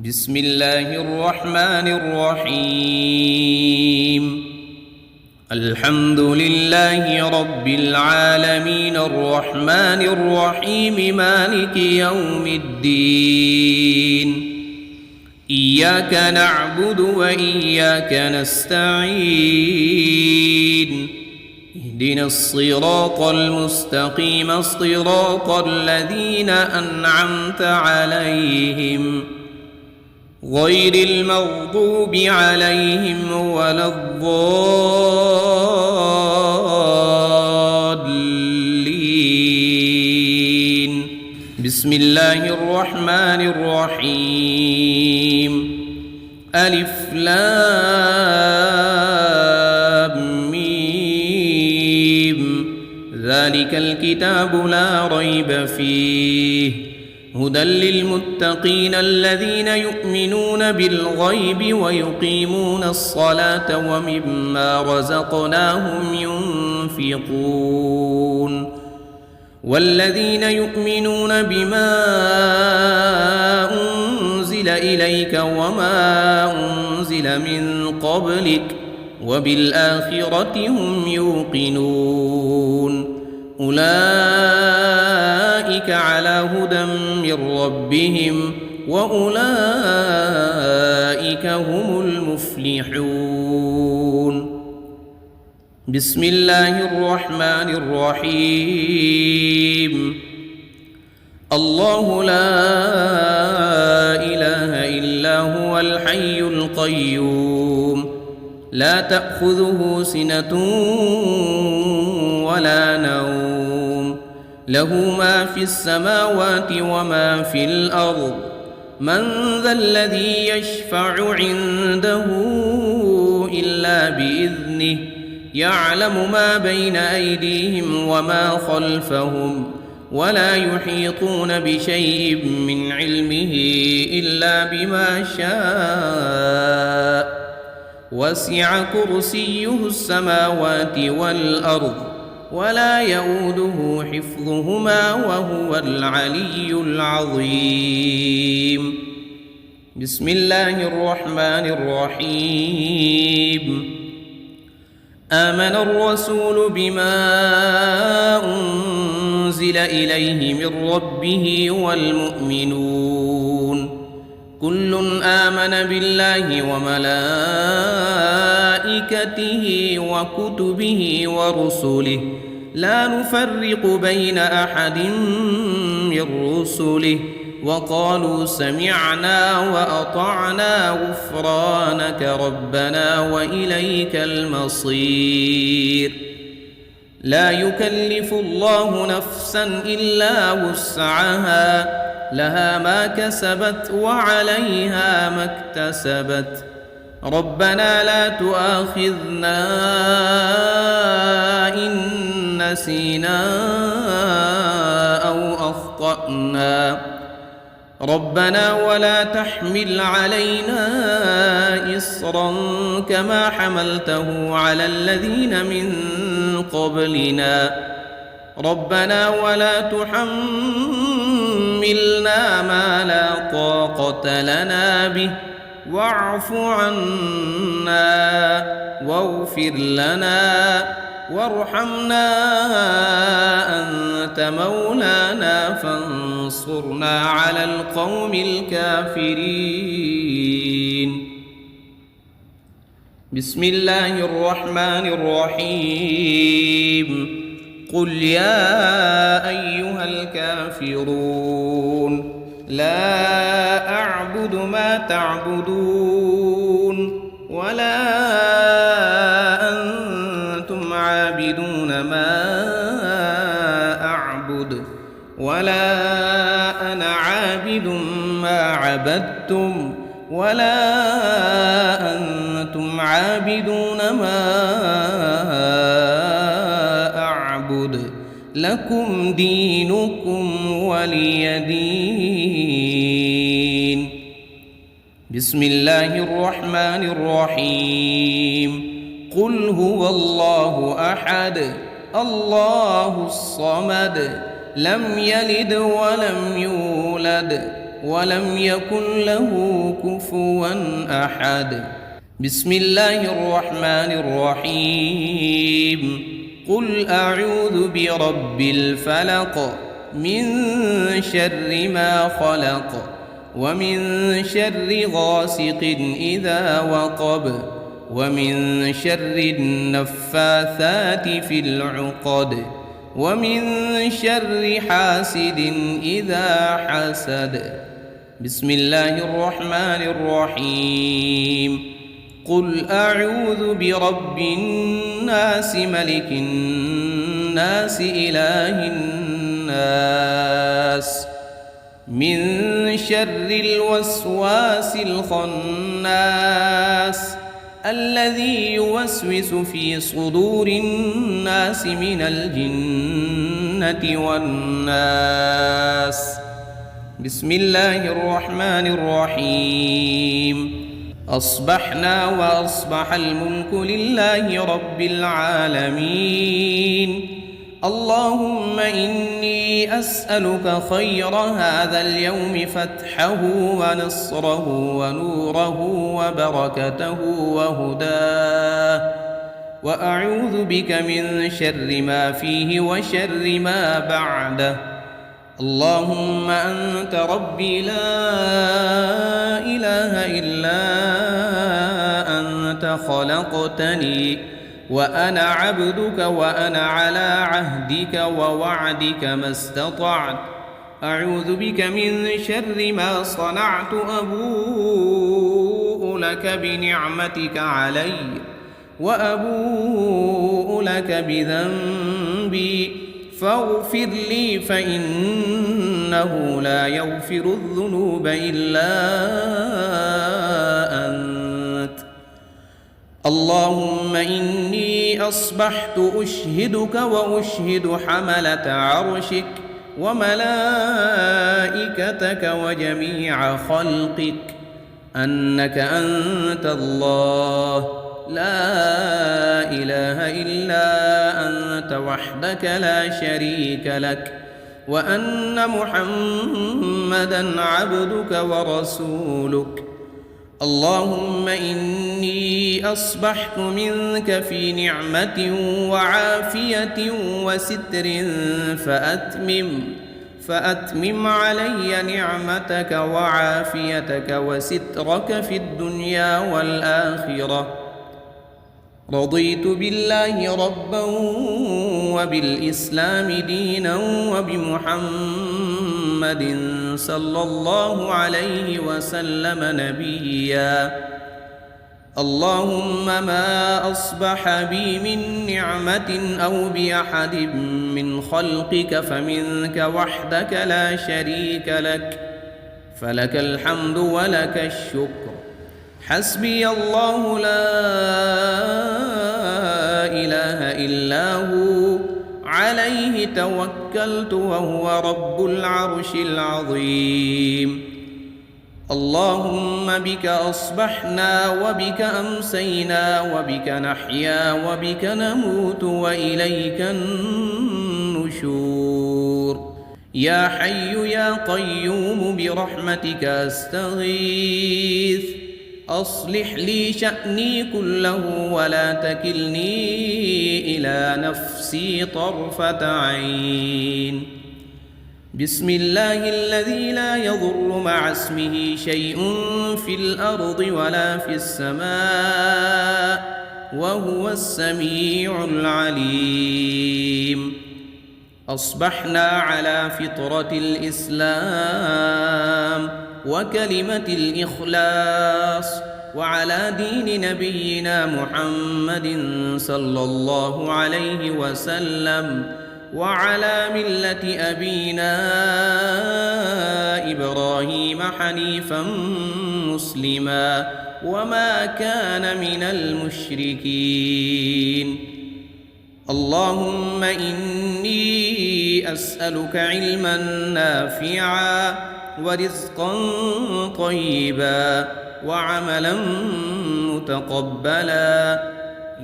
بسم الله الرحمن الرحيم. الحمد لله رب العالمين الرحمن الرحيم مالك يوم الدين. إياك نعبد وإياك نستعين. اهدنا الصراط المستقيم صراط الذين أنعمت عليهم غير المغضوب عليهم ولا الضالين. بسم الله الرحمن الرحيم. ألف لام ميم. ذلك الكتاب لا ريب فيه هدى للمتقين الذين يؤمنون بالغيب ويقيمون الصلاة ومما رزقناهم ينفقون والذين يؤمنون بما أنزل إليك وما أنزل من قبلك وبالآخرة هم يوقنون أولئك على هدى من ربهم وأولئك هم المفلحون. بسم الله الرحمن الرحيم. الله لا إله إلا هو الحي القيوم لا تأخذه سنة ولا نوم له ما في السماوات وما في الأرض من ذا الذي يشفع عنده إلا بإذنه يعلم ما بين أيديهم وما خلفهم ولا يحيطون بشيء من علمه إلا بما شاء وسع كرسيه السماوات والأرض ولا يؤوده حفظهما وهو العلي العظيم. بسم الله الرحمن الرحيم. آمن الرسول بما أنزل إليه من ربه والمؤمنون كل آمن بالله وملائكته وكتبه ورسله لا نفرق بين أحد من رسله وقالوا سمعنا وأطعنا غفرانك ربنا وإليك المصير. لا يكلف الله نفسا إلا وسعها لها ما كسبت وعليها ما اكتسبت ربنا لا تؤاخذنا إن نسينا أو أخطأنا ربنا ولا تحمل علينا إصرا كما حملته على الذين من قبلنا ربنا ولا تحملنا ما لا طاقة لنا به واعف عنا واغفر لنا وارحمنا أنت مولانا فانصرنا على القوم الكافرين. بسم الله الرحمن الرحيم. قل يا أيها الكافرون لا أعبد ما تعبدون ولا أنتم عابدون ما أعبد ولا أنا عابد ما عبدتم ولا أنتم عابدون ما أعبد لكم دينكم ولي دين. بسم الله الرحمن الرحيم. قل هو الله أحد الله الصمد لم يلد ولم يولد ولم يكن له كفوا أحد. بسم الله الرحمن الرحيم. قل أعوذ برب الفلق من شر ما خلق ومن شر غاسق إذا وقب ومن شر النفاثات في العقد ومن شر حاسد إذا حسد. بسم الله الرحمن الرحيم. قل أعوذ برب الناس ملك الناس إله الناس من شر الوسواس الخناس الذي يوسوس في صدور الناس من الجنة والناس. بسم الله الرحمن الرحيم. أصبحنا وأصبح الملك لله رب العالمين. اللهم إني أسألك خير هذا اليوم فتحه ونصره ونوره وبركته وهداه، وأعوذ بك من شر ما فيه وشر ما بعده. اللهم أنت ربي لا إله إلا أنت خلقتني وأنا عبدك وأنا على عهدك ووعدك ما استطعت. أعوذ بك من شر ما صنعت. أبوء لك بنعمتك علي وأبوء لك بذنبي فاغفر لي فإنه لا يغفر الذنوب إلا أنت. اللهم إني أصبحت أشهدك وأشهد حملة عرشك وملائكتك وجميع خلقك أنك أنت الله لا إله إلا أنت وحدك لا شريك لك، وأن محمدًا عبدك ورسولك. اللهم إني أصبحت منك في نعمة وعافية وستر فأتمم علي نعمتك وعافيتك وسترك في الدنيا والآخرة. رضيت بالله ربا وبالإسلام دينا وبمحمد صلى الله عليه وسلم نبيا. اللهم ما أصبح بي من نعمة أو بأحد من خلقك فمنك وحدك لا شريك لك، فلك الحمد ولك الشكر. حسبي الله لا إله إلا هو عليه توكلت وهو رب العرش العظيم. اللهم بك أصبحنا وبك أمسينا وبك نحيا وبك نموت وإليك النشور. يا حي يا قيوم برحمتك أستغيث. أصلح لي شأني كله ولا تكلني إلى نفسي طرفة عين. بسم الله الذي لا يضر مع اسمه شيء في الأرض ولا في السماء وهو السميع العليم. أصبحنا على فطرة الإسلام وكلمة الإخلاص وعلى دين نبينا محمد صلى الله عليه وسلم وعلى ملة أبينا إبراهيم حنيفا مسلما وما كان من المشركين. اللهم إني أسألك علما نافعا ورزقا طيبا وعملا متقبلا.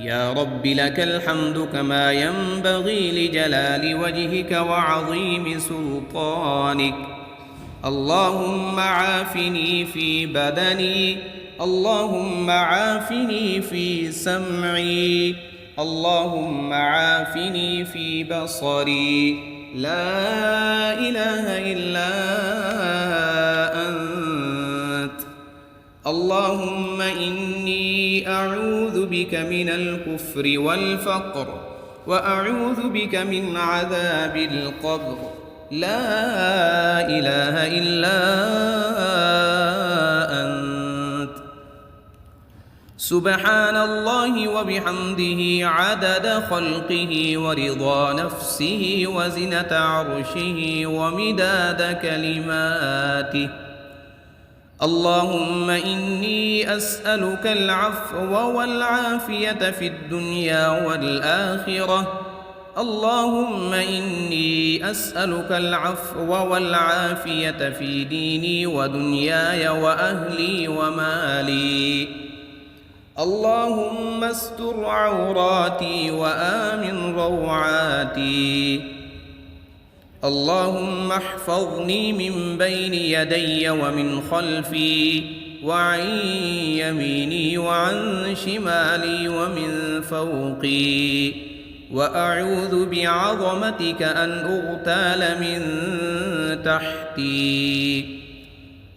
يا رب لك الحمد كما ينبغي لجلال وجهك وعظيم سلطانك. اللهم عافني في بدني، اللهم عافني في سمعي، اللهم عافني في بصري، لا إله إلا أنت. اللهم إني أعوذ بك من الكفر والفقر، وأعوذ بك من عذاب القبر، لا إله إلا أنت. سبحان الله وبحمده عدد خلقه ورضا نفسه وزنة عرشه ومداد كلماته. اللهم إني أسألك العفو والعافية في الدنيا والآخرة. اللهم إني أسألك العفو والعافية في ديني ودنياي وأهلي ومالي. اللهم استر عوراتي وآمن روعاتي. اللهم احفظني من بين يدي ومن خلفي وعن يميني وعن شمالي ومن فوقي، وأعوذ بعظمتك أن أغتال من تحتي.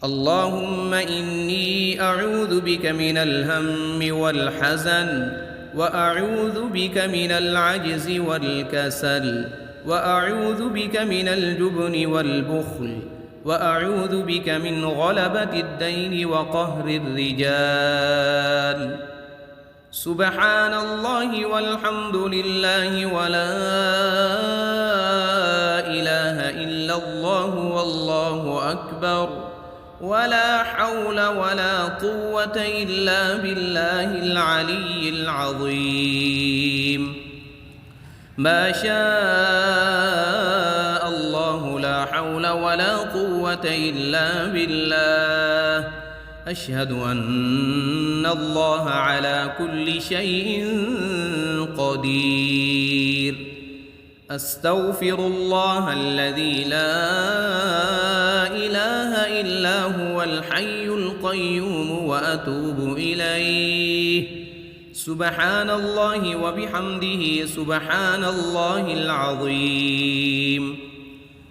اللهم إني أعوذ بك من الهم والحزن، وأعوذ بك من العجز والكسل، وأعوذ بك من الجبن والبخل، وأعوذ بك من غلبة الدين وقهر الرجال. سبحان الله والحمد لله ولا إله إلا الله والله أكبر، ولا حول ولا قوة إلا بالله العلي العظيم. ما شاء الله لا حول ولا قوة إلا بالله. أشهد أن الله على كل شيء قدير. أستغفر الله الذي لا إله إلا هو الحي القيوم وأتوب إليه. سبحان الله وبحمده سبحان الله العظيم.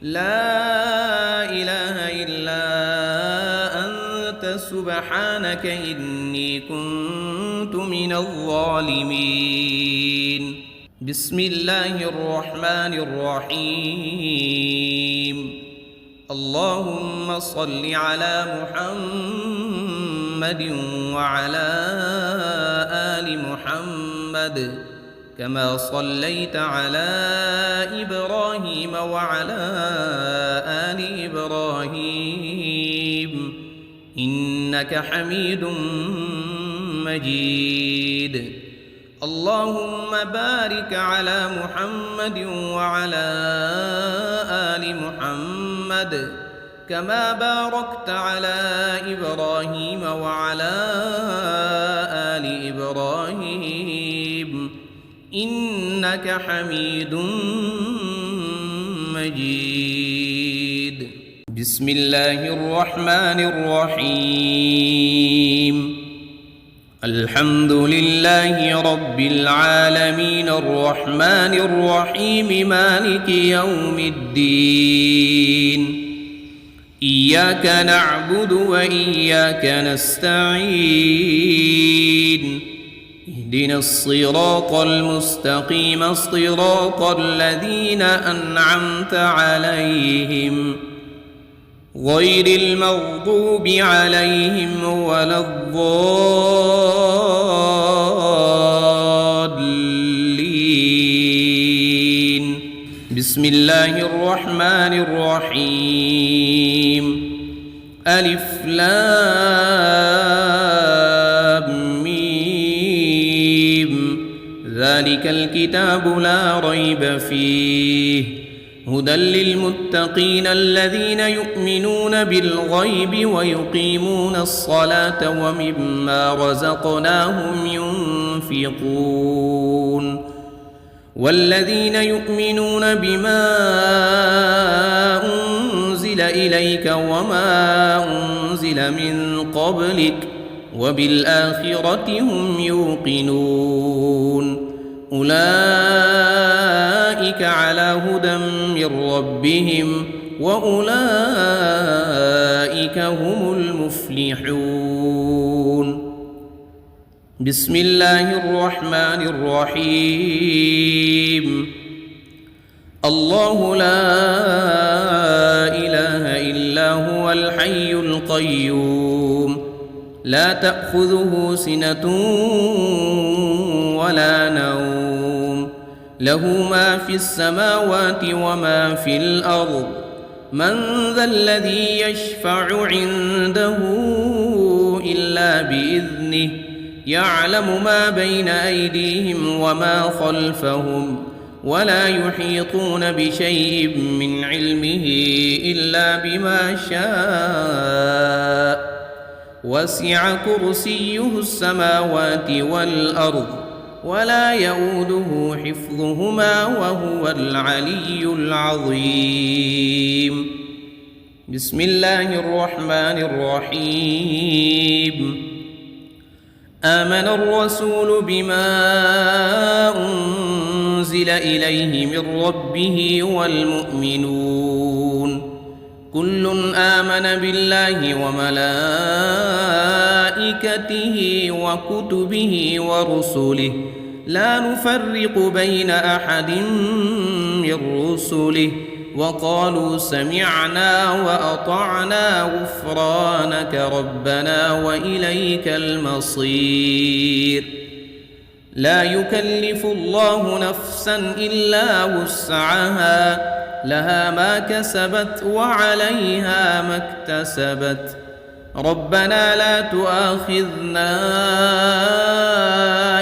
لا إله إلا أنت سبحانك إني كنت من الظالمين. بسم الله الرحمن الرحيم. اللهم صل على محمد وعلى آل محمد كما صليت على إبراهيم وعلى آل إبراهيم إنك حميد مجيد. اللهم بارك على محمد وعلى آل محمد كما باركت على إبراهيم وعلى آل إبراهيم إنك حميد مجيد. بسم الله الرحمن الرحيم. الحمد لله رب العالمين الرحمن الرحيم مالك يوم الدين. إياك نعبد وإياك نستعين. اهدنا الصراط المستقيم صراط الذين أنعمت عليهم غير المغضوب عليهم ولا الضالين. بسم الله الرحمن الرحيم. ألف لام ميم. ذلك الكتاب لا ريب فيه هدى للمتقين الذين يؤمنون بالغيب ويقيمون الصلاة ومما رزقناهم ينفقون. والذين يؤمنون بما أنزل أنزل إليك وما أنزل من قبلك وبالآخرة هم يوقنون أولئك على هدى من ربهم وأولئك هم المفلحون بسم الله الرحمن الرحيم الله لا إله إلا هو الحي القيوم لا تأخذه سنة ولا نوم له ما في السماوات وما في الأرض من ذا الذي يشفع عنده إلا بإذنه يعلم ما بين أيديهم وما خلفهم ولا يحيطون بشيء من علمه إلا بما شاء وسع كرسيه السماوات والأرض ولا يؤوده حفظهما وهو العلي العظيم بسم الله الرحمن الرحيم آمن الرسول بما أنزل إليه من ربه والمؤمنون كل آمن بالله وملائكته وكتبه ورسله لا نفرق بين أحد من رسله وقالوا سمعنا وأطعنا غفرانك ربنا وإليك المصير لا يكلف الله نفسا إلا وسعها لها ما كسبت وعليها ما اكتسبت ربنا لا تؤاخذنا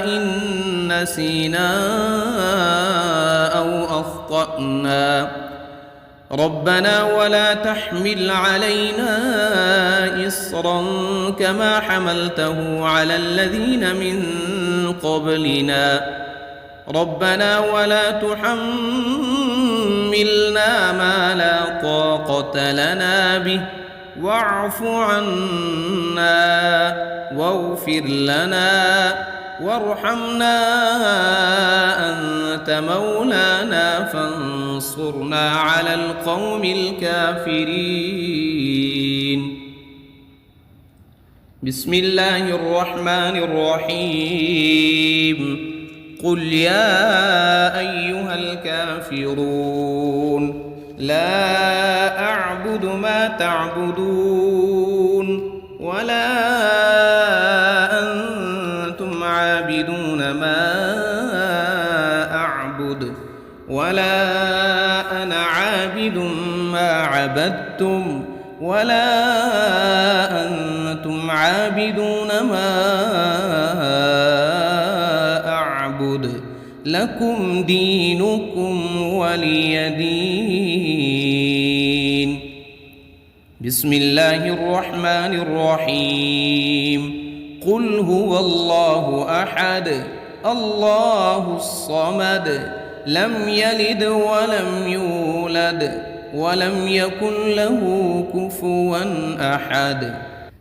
إن نسينا أو أخطأنا ربنا ولا تحمل علينا إصرا كما حملته على الذين من قبلنا ربنا ولا تحملنا ما لا طاقة لنا به واعف عنا واغفر لنا وارحمنا أنت مولانا فانصرنا على القوم الكافرين بسم الله الرحمن الرحيم قل يا أيها الكافرون لا أعبد ما تعبدون ولا أنتم عابدون ما أعبد ولا أنا عابد ما عبدتم ولا أنتم عابدون ما أعبد لكم دينكم ولي دين بسم الله الرحمن الرحيم قل هو الله أحد الله الصمد لم يلد ولم يولد ولم يكن له كفوا أحد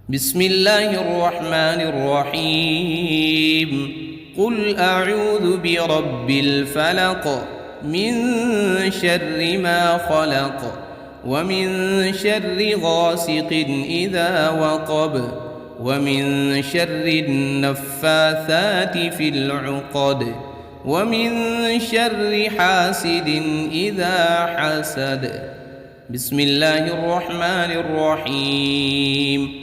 بسم الله الرحمن الرحيم قل أعوذ برب الفلق من شر ما خلق ومن شر غاسق إذا وقب ومن شر النفاثات في العقد ومن شر حاسد إذا حسد بسم الله الرحمن الرحيم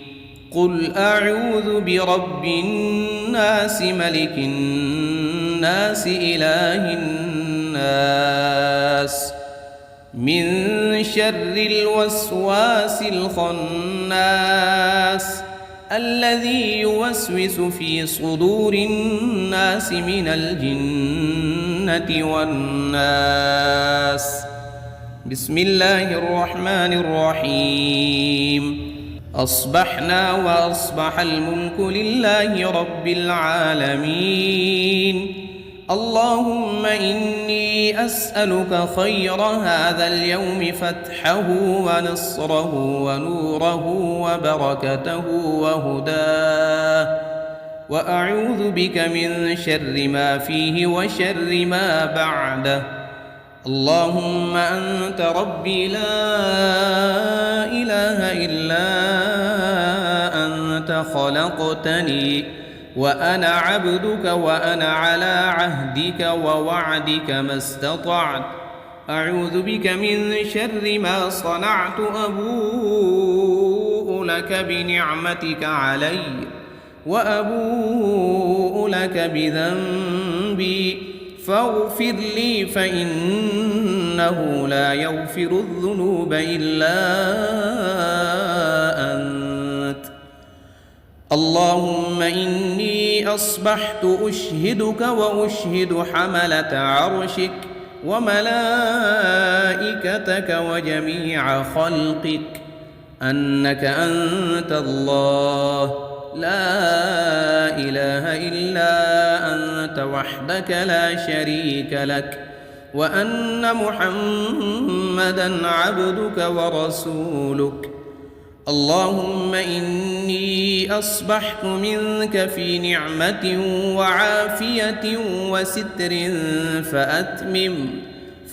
قل أعوذ برب الناس ملك الناس إله الناس من شر الوسواس الخناس الذي يوسوس في صدور الناس من الجنة والناس بسم الله الرحمن الرحيم أصبحنا وأصبح الملك لله رب العالمين اللهم إني أسألك خير هذا اليوم فتحه ونصره ونوره وبركته وهداه، وأعوذ بك من شر ما فيه وشر ما بعده. اللهم أنت ربي لا إله إلا أنت خلقتني وأنا عبدك وأنا على عهدك ووعدك ما استطعت. أعوذ بك من شر ما صنعت، أبوء لك بنعمتك علي وأبوء لك بذنبي فاغفر لي فإنه لا يغفر الذنوب إلا أنت. اللهم إني أصبحت أشهدك وأشهد حملة عرشك وملائكتك وجميع خلقك أنك أنت الله لا إله إلا أنت وحدك لا شريك لك، وأن محمدًا عبدك ورسولك. اللهم إني أصبحت منك في نعمة وعافية وستر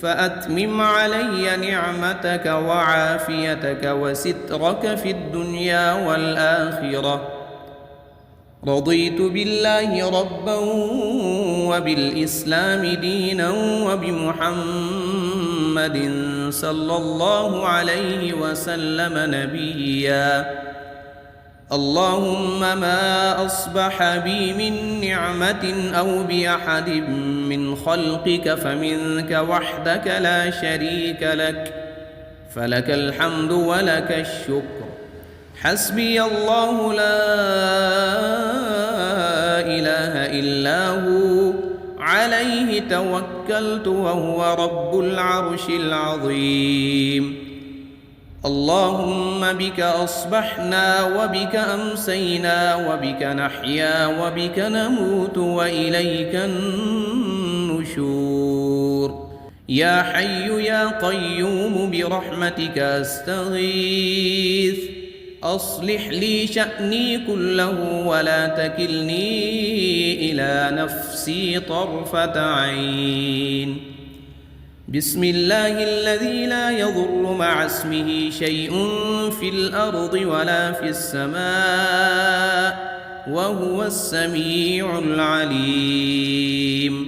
فأتمم علي نعمتك وعافيتك وسترك في الدنيا والآخرة. رضيت بالله ربا وبالإسلام دينا وبمحمد صلى الله عليه وسلم نبيا. اللهم ما أصبح بي من نعمة أو بأحد من خلقك فمنك وحدك لا شريك لك، فلك الحمد ولك الشكر. حسبي الله لا إله إلا هو عليه توكلت وهو رب العرش العظيم. اللهم بك أصبحنا وبك أمسينا وبك نحيا وبك نموت وإليك النشور. يا حي يا قيوم برحمتك أستغيث، أصلح لي شأني كله ولا تكلني إلى نفسي طرفة عين. بسم الله الذي لا يضر مع اسمه شيء في الأرض ولا في السماء وهو السميع العليم.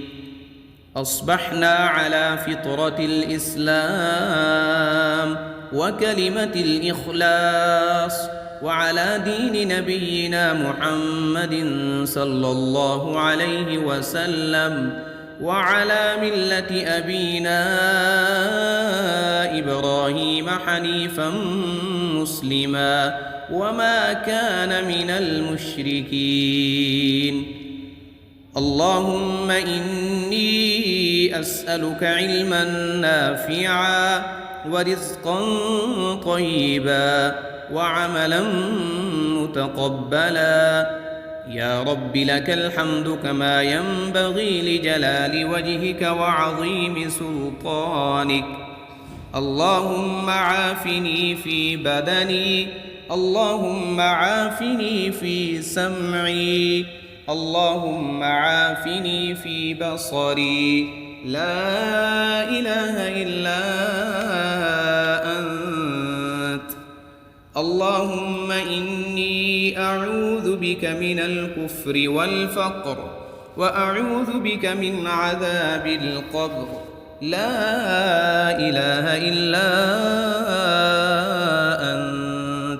أصبحنا على فطرة الإسلام وكلمة الإخلاص وعلى دين نبينا محمد صلى الله عليه وسلم وعلى ملة أبينا إبراهيم حنيفا مسلما وما كان من المشركين. اللهم إني أسألك علما نافعا ورزقا طيبا وعملا متقبلا. يا رب لك الحمد كما ينبغي لجلال وجهك وعظيم سلطانك. اللهم عافني في بدني، اللهم عافني في سمعي، اللهم عافني في بصري. لا إله إلا أنت. اللهم إني أعوذ بك من الكفر والفقر وأعوذ بك من عذاب القبر. لا إله إلا أنت.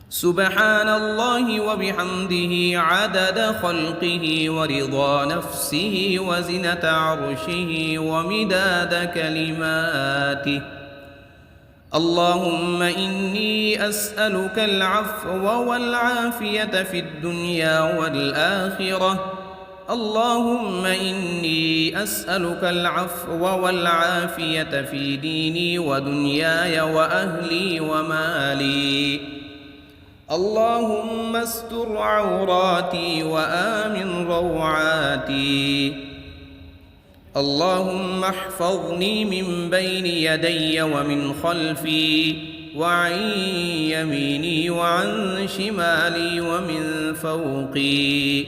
سبحان الله وبحمده عدد خلقه ورضا نفسه وزنة عرشه ومداد كلماته. اللهم إني أسألك العفو والعافية في الدنيا والآخرة. اللهم إني أسألك العفو والعافية في ديني ودنياي وأهلي ومالي. اللهم استر عوراتي وآمن روعاتي. اللهم احفظني من بين يدي ومن خلفي وعن يميني وعن شمالي ومن فوقي،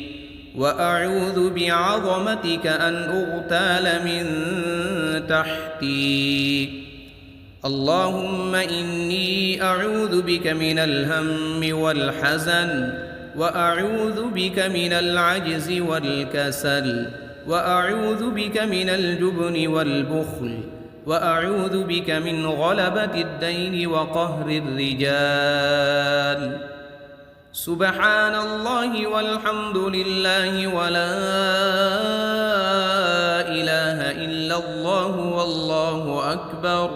وأعوذ بعظمتك أن أغتال من تحتي. اللهم إني أعوذ بك من الهم والحزن، وأعوذ بك من العجز والكسل، وأعوذ بك من الجبن والبخل، وأعوذ بك من غلبة الدين وقهر الرجال. سبحان الله والحمد لله ولا إله إلا الله والله أكبر،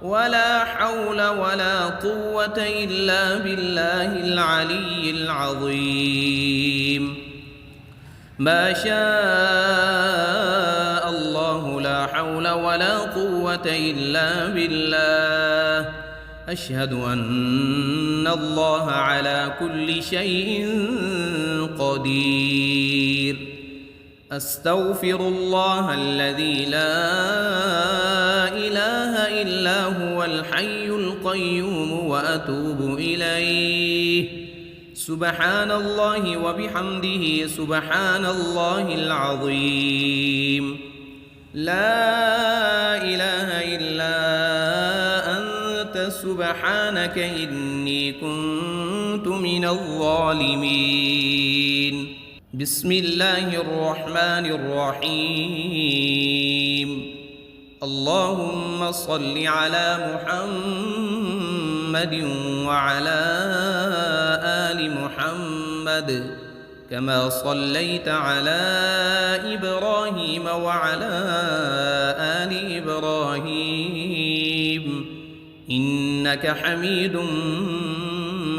ولا حول ولا قوة إلا بالله العلي العظيم. ما شاء الله لا حول ولا قوة إلا بالله. أشهد أن الله على كل شيء قدير. أستغفر الله الذي لا إله إلا هو الحي القيوم وأتوب إليه. سبحان الله وبحمده سبحان الله العظيم. لا إله إلا أنت سبحانك إني كنت من الظالمين. بسم الله الرحمن الرحيم. اللهم صل على محمد وعلى آل محمد كما صليت على إبراهيم وعلى آل إبراهيم إنك حميد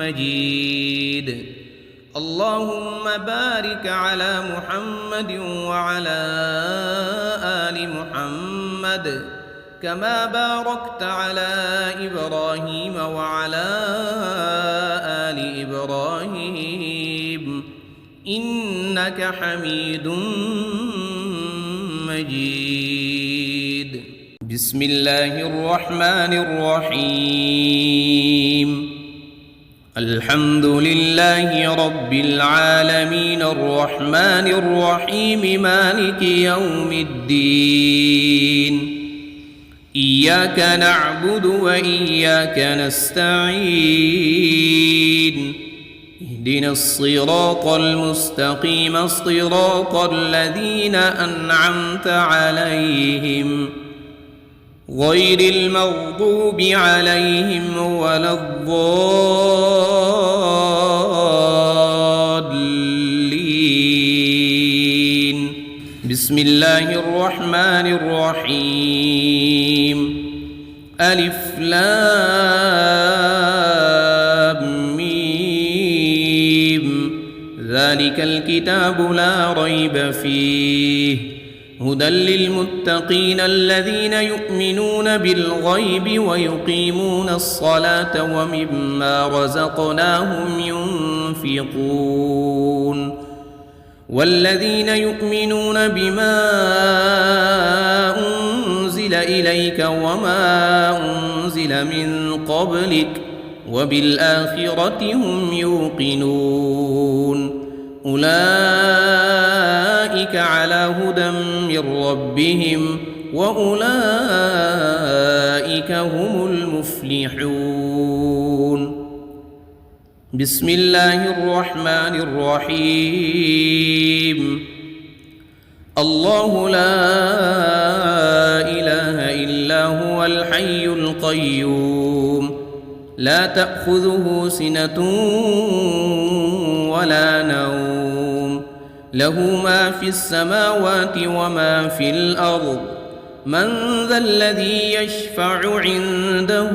مجيد. اللهم بارك على محمد وعلى آل محمد كما باركت على إبراهيم وعلى آل إبراهيم إنك حميد مجيد. بسم الله الرحمن الرحيم. الحمد لله رب العالمين الرحمن الرحيم مالك يوم الدين. إياك نعبد وإياك نستعين. اهدنا الصراط المستقيم صراط الذين أنعمت عليهم غير المغضوب عليهم ولا الضالين. بسم الله الرحمن الرحيم. ألف لام ميم. ذلك الكتاب لا ريب فيه هدى للمتقين الذين يؤمنون بالغيب ويقيمون الصلاة ومما رزقناهم ينفقون. والذين يؤمنون بما أنزل إليك وما أنزل من قبلك وبالآخرة هم يوقنون. أولئك على هدى من ربهم وأولئك هم المفلحون. بسم الله الرحمن الرحيم. الله لا إله إلا هو الحي القيوم لا تأخذه سنة ولا نوم له ما في السماوات وما في الأرض. من ذا الذي يشفع عنده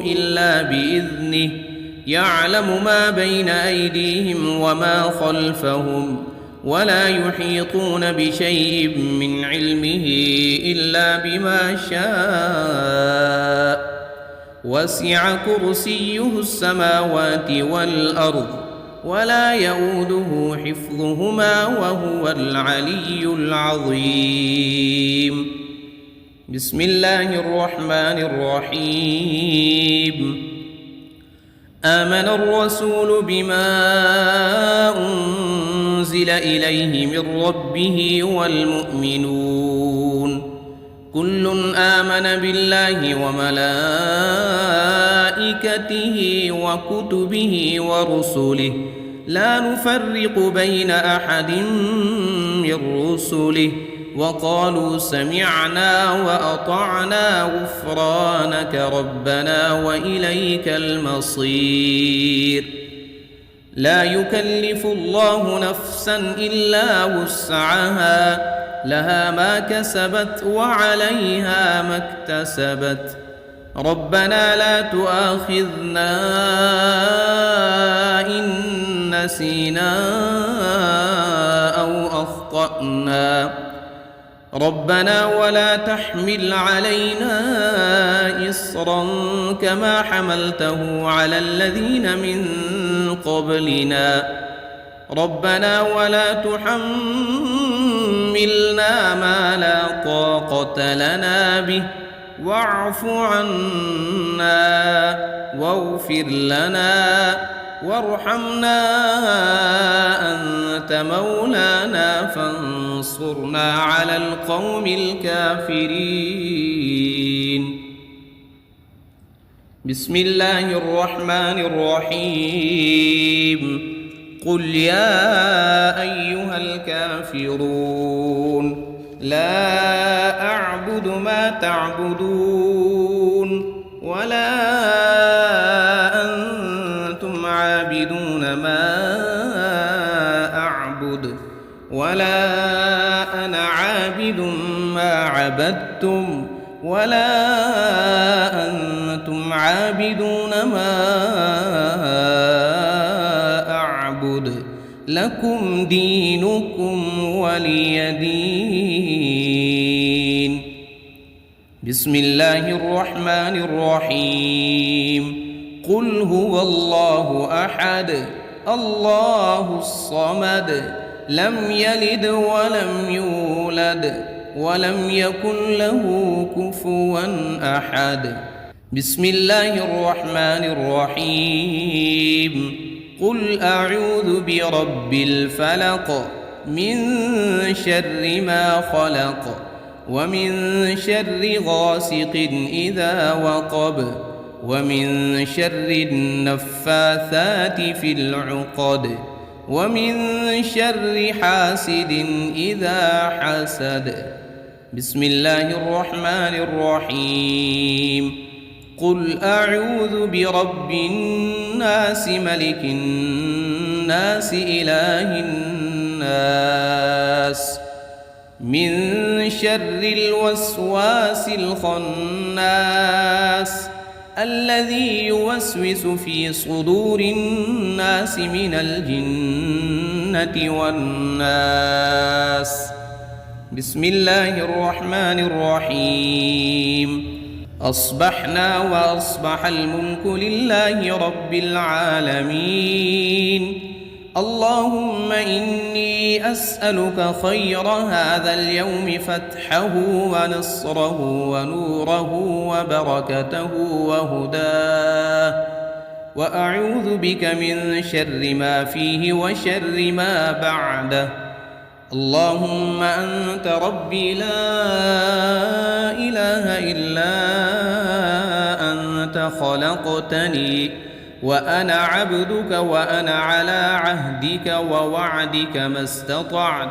إلا بإذنه يعلم ما بين أيديهم وما خلفهم ولا يحيطون بشيء من علمه إلا بما شاء وسع كرسيه السماوات والأرض ولا يؤوده حفظهما وهو العلي العظيم. بسم الله الرحمن الرحيم. آمن الرسول بما أنزل إليه من ربه والمؤمنون كل آمن بالله وملائكته وكتبه ورسله لا نفرق بين أحد من رسله وقالوا سمعنا وأطعنا غفرانك ربنا وإليك المصير. لا يكلف الله نفسا إلا وسعها لها ما كسبت وعليها ما اكتسبت ربنا لا تؤاخذنا إن نسينا أو أخطأنا ربنا ولا تحمل علينا إصرا كما حملته على الذين من قبلنا ربنا ولا تحملنا ما لا طاقة لنا به واعف عنا واغفر لنا وارحمنا أنت مولانا فانصرنا على القوم الكافرين. بسم الله الرحمن الرحيم. قل يا أيها الكافرون لا أعبد ما تعبدون ولا أنتم عابدون ما أعبد ولا أنا عابد ما عبدتم ولا أنتم عابدون ما أعبد لكم دينكم ولي دين. بسم الله الرحمن الرحيم. قل هو الله أحد الله الصمد لم يلد ولم يولد ولم يكن له كفوا أحد. بسم الله الرحمن الرحيم. قل أعوذ برب الفلق من شر ما خلق ومن شر غاسق إذا وقب ومن شر النفاثات في العقد ومن شر حاسد إذا حسد. بسم الله الرحمن الرحيم. قل أعوذ برب الناس ملك الناس إله الناس من شر الوسواس الخناس الذي يوسوس في صدور الناس من الجنة والناس. بسم الله الرحمن الرحيم. أصبحنا وأصبح الملك لله رب العالمين. اللهم إني أسألك خير هذا اليوم فتحه ونصره ونوره وبركته وهداه وأعوذ بك من شر ما فيه وشر ما بعده. اللهم أنت ربي لا إله إلا أنت خلقتني وأنا عبدك وأنا على عهدك ووعدك ما استطعت.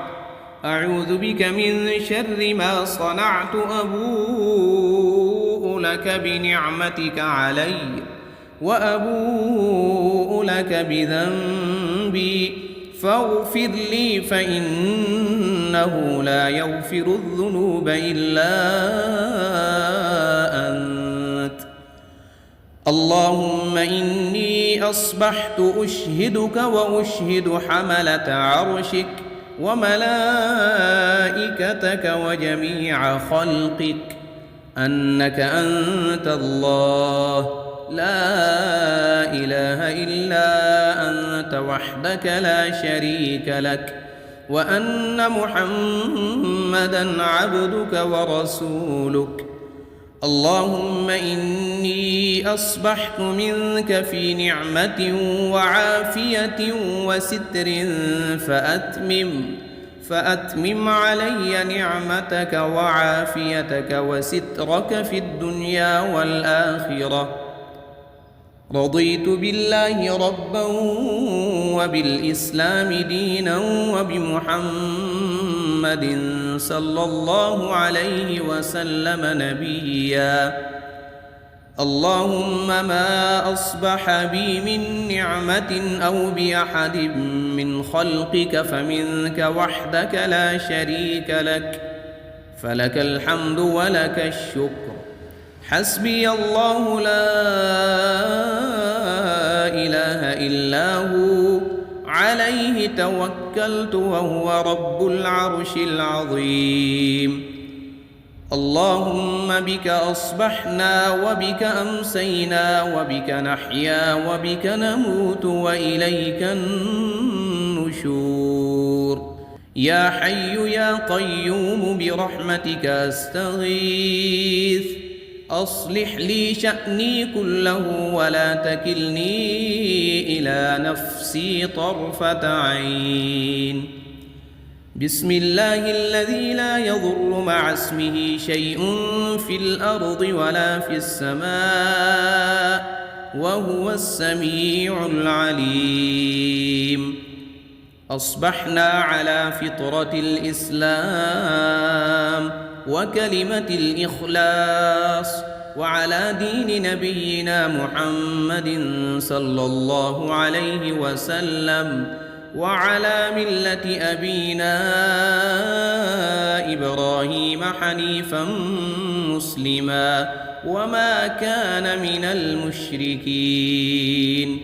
أعوذ بك من شر ما صنعت أبوء لك بنعمتك علي وأبوء لك بذنبي فاغفر لي فإنه لا يغفر الذنوب إلا أنت. اللهم إني أصبحت أشهدك وأشهد حملة عرشك وملائكتك وجميع خلقك أنك أنت الله لا إله إلا أنت وحدك لا شريك لك وأن محمدًا عبدك ورسولك. اللهم إني أصبحت منك في نعمة وعافية وستر فأتمم علي نعمتك وعافيتك وسترك في الدنيا والآخرة. رضيت بالله ربا وبالإسلام دينا وبمحمد صلى الله عليه وسلم نبيا. اللهم ما أصبح بي من نعمة أو بأحد من خلقك فمنك وحدك لا شريك لك، فلك الحمد ولك الشكر. حسبي الله لا إله إلا هو عليه توكلت وهو رب العرش العظيم. اللهم بك أصبحنا وبك أمسينا وبك نحيا وبك نموت وإليك النشور. يا حي يا قيوم برحمتك أستغيث، أصلح لي شأني كله ولا تكلني إلى نفسي طرفة عين. بسم الله الذي لا يضر مع اسمه شيء في الأرض ولا في السماء وهو السميع العليم. أصبحنا على فطرة الإسلام وكلمة الإخلاص وعلى دين نبينا محمد صلى الله عليه وسلم وعلى ملة أبينا إبراهيم حنيفا مسلما وما كان من المشركين.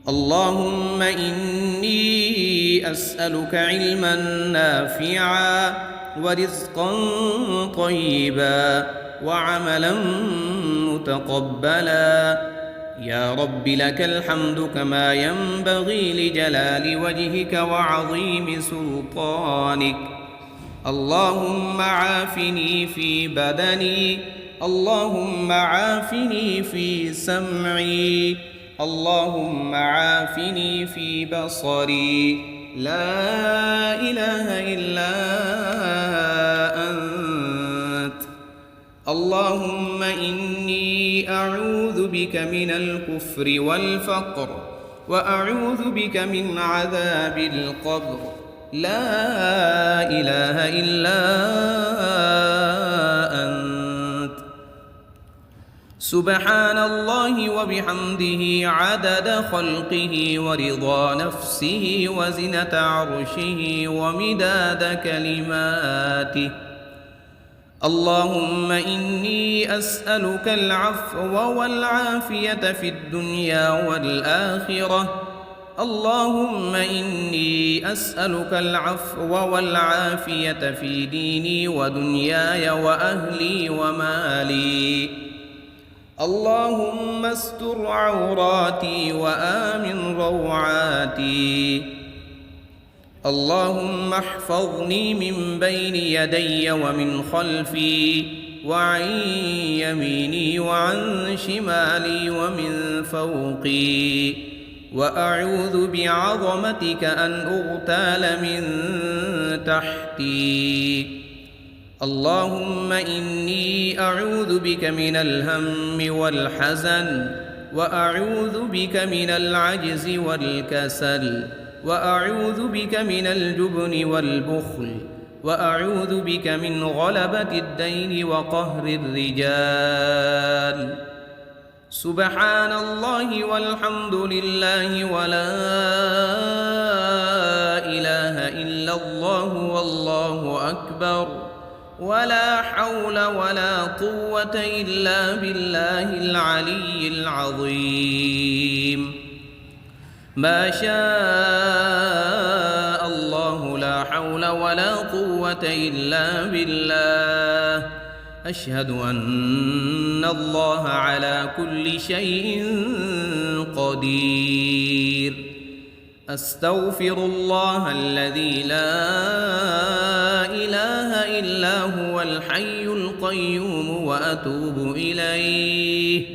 اللهم إني أسألك علما نافعا ورزقا طيبا وعملا متقبلا. يا رب لك الحمد كما ينبغي لجلال وجهك وعظيم سلطانك. اللهم عافني في بدني، اللهم عافني في سمعي، اللهم عافني في بصري. لا إله إلا أنت. اللهم إني أعوذ بك من الكفر والفقر وأعوذ بك من عذاب القبر. لا إله إلا أنت. سبحان الله وبحمده عدد خلقه ورضا نفسه وزنة عرشه ومداد كلماته. اللهم إني أسألك العفو والعافية في الدنيا والآخرة. اللهم إني أسألك العفو والعافية في ديني ودنياي وأهلي ومالي. اللهم استر عوراتي وآمن روعاتي. اللهم احفظني من بين يدي ومن خلفي وعن يميني وعن شمالي ومن فوقي، وأعوذ بعظمتك أن أغتال من تحتي. اللهم إني أعوذ بك من الهم والحزن، وأعوذ بك من العجز والكسل، وأعوذ بك من الجبن والبخل، وأعوذ بك من غلبة الدين وقهر الرجال. سبحان الله والحمد لله ولا إله إلا الله والله أكبر، ولا حول ولا قوة إلا بالله العلي العظيم. ما شاء الله لا حول ولا قوة إلا بالله. أشهد أن الله على كل شيء قدير. أستغفر الله الذي لا إله إلا هو الحي القيوم وأتوب إليه.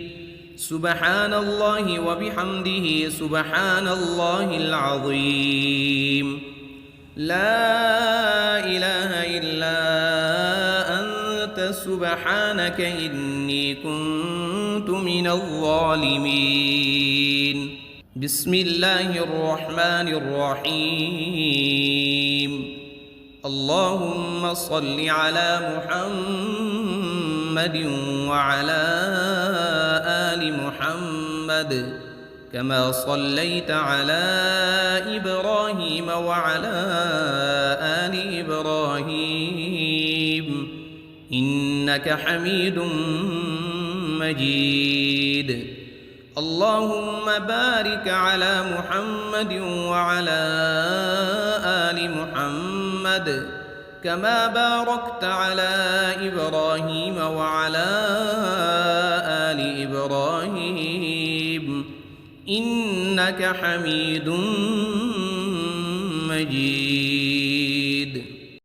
سبحان الله وبحمده سبحان الله العظيم. لا إله إلا أنت سبحانك إني كنت من الظالمين. بسم الله الرحمن الرحيم. اللهم صل على محمد وعلى آل محمد كما صليت على إبراهيم وعلى آل إبراهيم إنك حميد مجيد. اللهم بارك على محمد وعلى آل محمد كما باركت على إبراهيم وعلى آل إبراهيم إنك حميد مجيد.